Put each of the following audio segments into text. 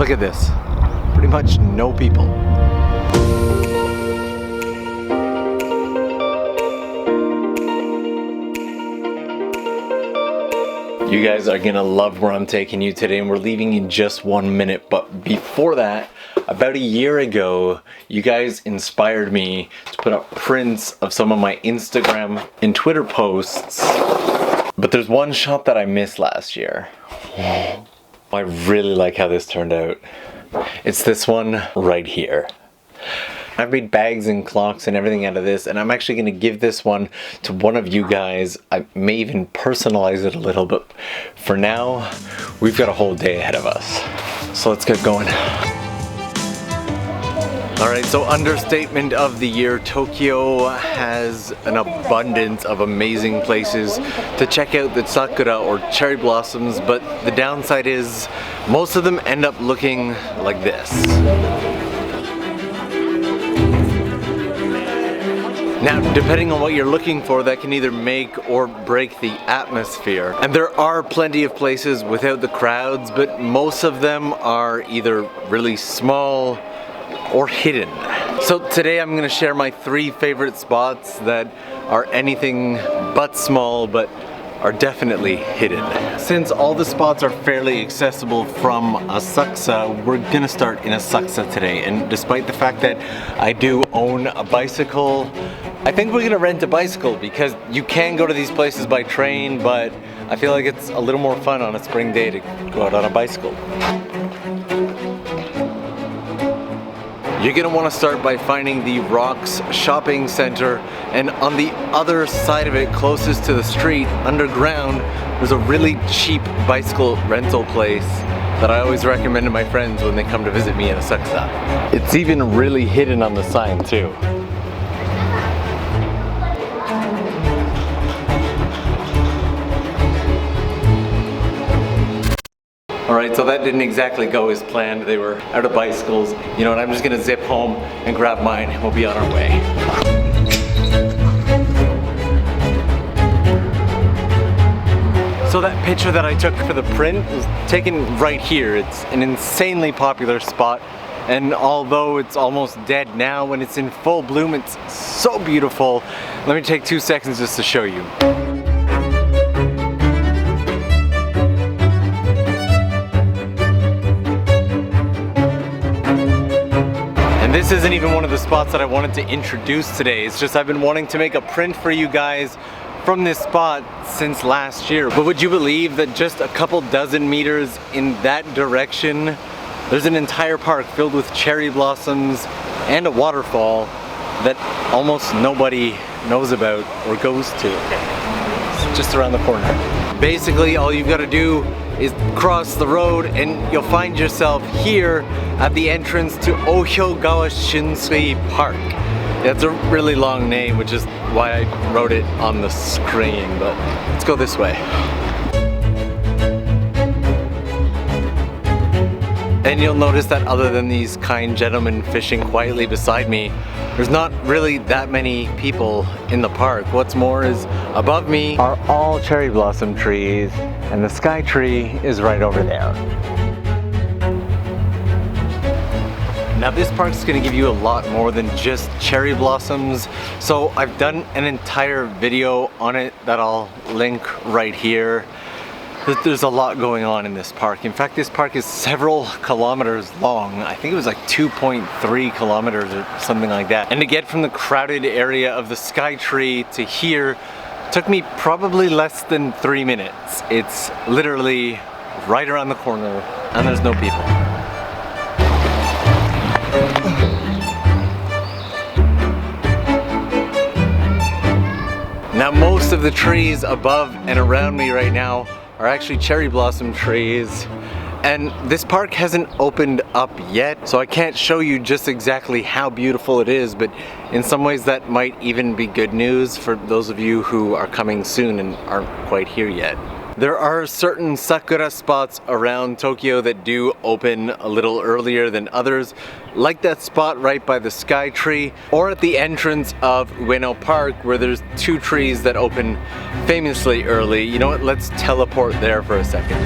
Look at this. Pretty much no people. You guys are gonna love where I'm taking you today, and we're leaving in just 1 minute. But before that, about a year ago, you guys inspired me to put up prints of some of my Instagram and Twitter posts. But there's one shot that I missed last year. I really like how this turned out. It's this one right here. I've made bags and clocks and everything out of this, and I'm actually going to give this one to one of you guys. I may even personalize it a little, but for now, we've got a whole day ahead of us. So let's get going. Alright, so understatement of the year, Tokyo has an abundance of amazing places to check out the sakura or cherry blossoms, but the downside is most of them end up looking like this. Now, depending on what you're looking for, that can either make or break the atmosphere. And there are plenty of places without the crowds, but most of them are either really small or hidden. So today I'm gonna share my 3 favorite spots that are anything but small, but are definitely hidden. Since all the spots are fairly accessible from Asakusa, we're gonna start in Asakusa today. And despite the fact that I do own a bicycle, I think we're gonna rent a bicycle because you can go to these places by train, but I feel like it's a little more fun on a spring day to go out on a bicycle. You're gonna wanna start by finding the Rocks Shopping Center, and on the other side of it, closest to the street, underground, there's a really cheap bicycle rental place that I always recommend to my friends when they come to visit me in Asakusa. It's even really hidden on the sign too. Alright, so that didn't exactly go as planned. They were out of bicycles. You know what, I'm just gonna zip home and grab mine and we'll be on our way. So that picture that I took for the print was taken right here. It's an insanely popular spot, and although it's almost dead now, when it's in full bloom, it's so beautiful. Let me take 2 seconds just to show you. This isn't even one of the spots that I wanted to introduce today. It's just I've been wanting to make a print for you guys from this spot since last year. But would you believe that just a couple dozen meters in that direction, there's an entire park filled with cherry blossoms and a waterfall that almost nobody knows about or goes to. It's just around the corner. Basically, all you've got to do is cross the road and you'll find yourself here at the entrance to OHYOGAWA-SHINSUI Park. That's a really long name, which is why I wrote it on the screen, but let's go this way. And you'll notice that other than these kind gentlemen fishing quietly beside me, there's not really that many people in the park. What's more is above me are all cherry blossom trees, and the sky tree is right over there. Now this park's gonna give you a lot more than just cherry blossoms, so I've done an entire video on it that I'll link right here. There's a lot going on in this park. In fact, this park is several kilometers long. I think it was like 2.3 kilometers or something like that. And to get from the crowded area of the sky tree to here took me probably less than 3 minutes. It's literally right around the corner and there's no people. Now most of the trees above and around me right now are actually cherry blossom trees, and this park hasn't opened up yet, so I can't show you just exactly how beautiful it is, but in some ways that might even be good news for those of you who are coming soon and aren't quite here yet. There are certain sakura spots around Tokyo that do open a little earlier than others, like that spot right by the sky tree, or at the entrance of Ueno Park where there's 2 trees that open famously early. You know what, let's teleport there for a second.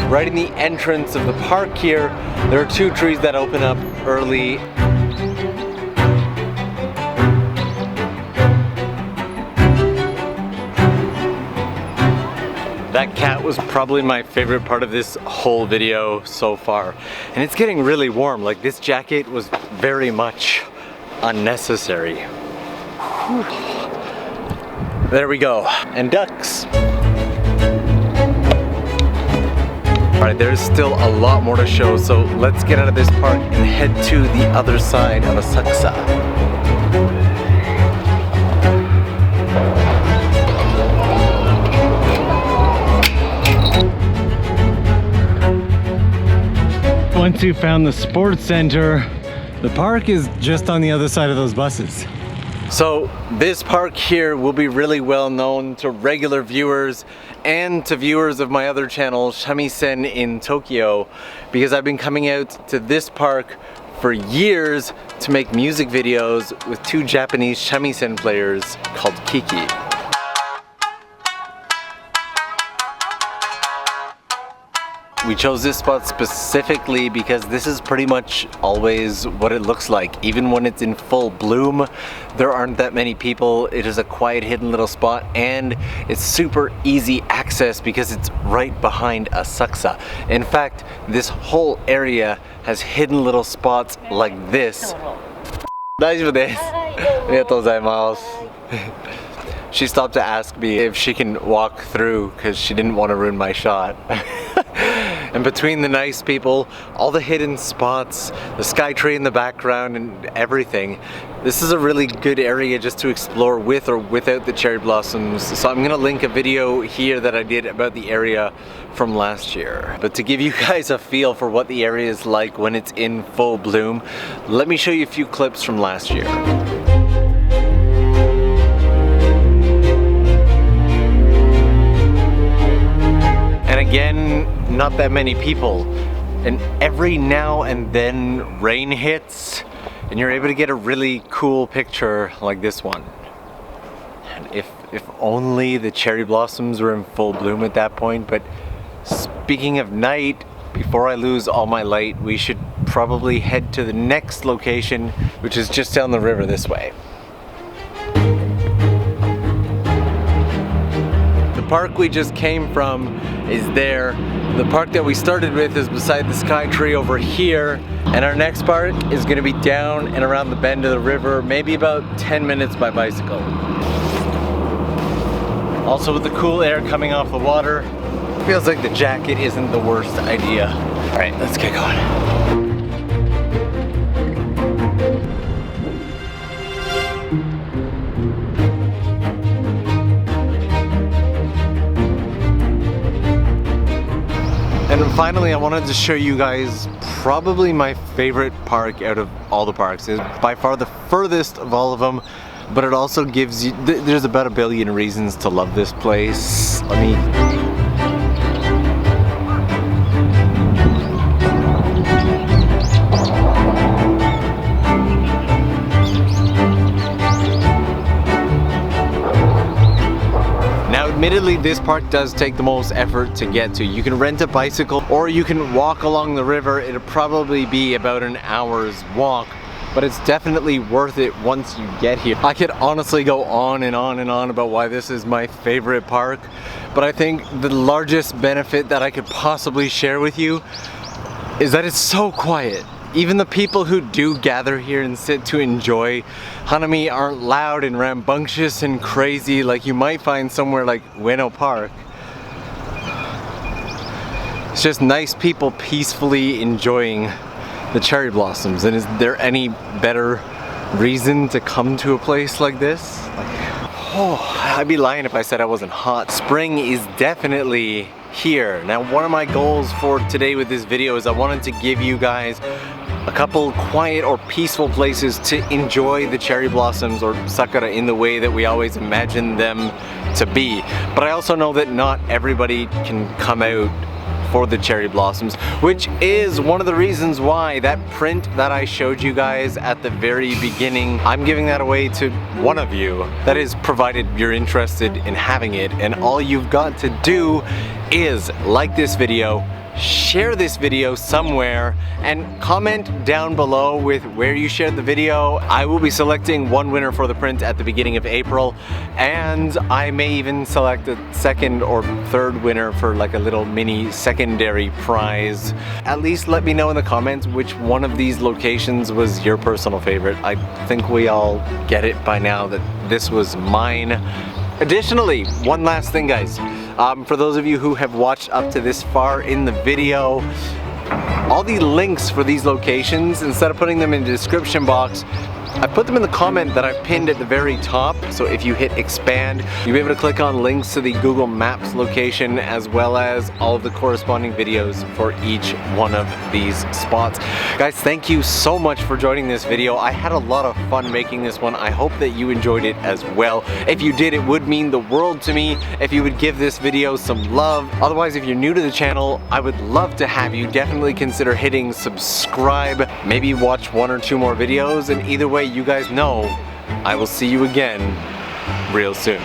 right in the entrance of the park here, there are 2 trees that open up early. That cat was probably my favorite part of this whole video so far. And it's getting really warm. Like, this jacket was very much unnecessary. Whew. There we go. And ducks. Alright, there's still a lot more to show, so let's get out of this park and head to the other side of Asakusa. Once you found the sports center, the park is just on the other side of those buses. So this park here will be really well known to regular viewers and to viewers of my other channel, Shamisen in Tokyo, because I've been coming out to this park for years to make music videos with 2 Japanese shamisen players called Kiki. We chose this spot specifically because this is pretty much always what it looks like. Even when it's in full bloom, there aren't that many people. It is a quiet, hidden little spot, and it's super easy access because it's right behind Asakusa. In fact, this whole area has hidden little spots like this. 大丈夫です。ありがとうございます。She stopped to ask me if she can walk through because she didn't want to ruin my shot. And between the nice people, all the hidden spots, the sky tree in the background and everything, this is a really good area just to explore with or without the cherry blossoms. So I'm gonna link a video here that I did about the area from last year. But to give you guys a feel for what the area is like when it's in full bloom, let me show you a few clips from last year. And again, not that many people. And every now and then rain hits and you're able to get a really cool picture like this one. And if only the cherry blossoms were in full bloom at that point. But speaking of night, before I lose all my light, we should probably head to the next location, which is just down the river this way. The park we just came from is there. The park that we started with is beside the sky tree over here, and our next park is going to be down and around the bend of the river, maybe about 10 minutes by bicycle. Also, with the cool air coming off the water, feels like the jacket isn't the worst idea. All right, let's get going. And finally, I wanted to show you guys probably my favorite park out of all the parks. It's by far the furthest of all of them, but it also gives you, there's about 1 billion reasons to love this place. Let me... Admittedly, this park does take the most effort to get to. You can rent a bicycle or you can walk along the river. It'll probably be about an hour's walk, but it's definitely worth it once you get here. I could honestly go on and on and on about why this is my favorite park, but I think the largest benefit that I could possibly share with you is that it's so quiet. Even the people who do gather here and sit to enjoy Hanami aren't loud and rambunctious and crazy like you might find somewhere like Ueno Park. It's just nice people peacefully enjoying the cherry blossoms. And is there any better reason to come to a place like this? I'd be lying if I said I wasn't hot. Spring is definitely here. Now, one of my goals for today with this video is I wanted to give you guys a couple quiet or peaceful places to enjoy the cherry blossoms or sakura in the way that we always imagine them to be. But I also know that not everybody can come out for the cherry blossoms, which is one of the reasons why that print that I showed you guys at the very beginning, I'm giving that away to one of you. That is, provided you're interested in having it, and all you've got to do is like this video, share this video somewhere and comment down below with where you shared the video. I will be selecting one winner for the print at the beginning of April, and I may even select a second or third winner for like a little mini secondary prize. At least let me know in the comments which one of these locations was your personal favorite. I think we all get it by now that this was mine. Additionally, one last thing, guys. For those of you who have watched up to this far in the video, all the links for these locations, instead of putting them in the description box, I put them in the comment that I've pinned at the very top. So if you hit expand, you'll be able to click on links to the Google Maps location as well as all of the corresponding videos for each one of these spots. Guys, thank you so much for joining this video. I had a lot of fun making this one. I hope that you enjoyed it as well. If you did, it would mean the world to me if you would give this video some love. Otherwise, if you're new to the channel, I would love to have you definitely consider hitting subscribe. Maybe watch one or two more videos, and either way, you guys know I will see you again real soon.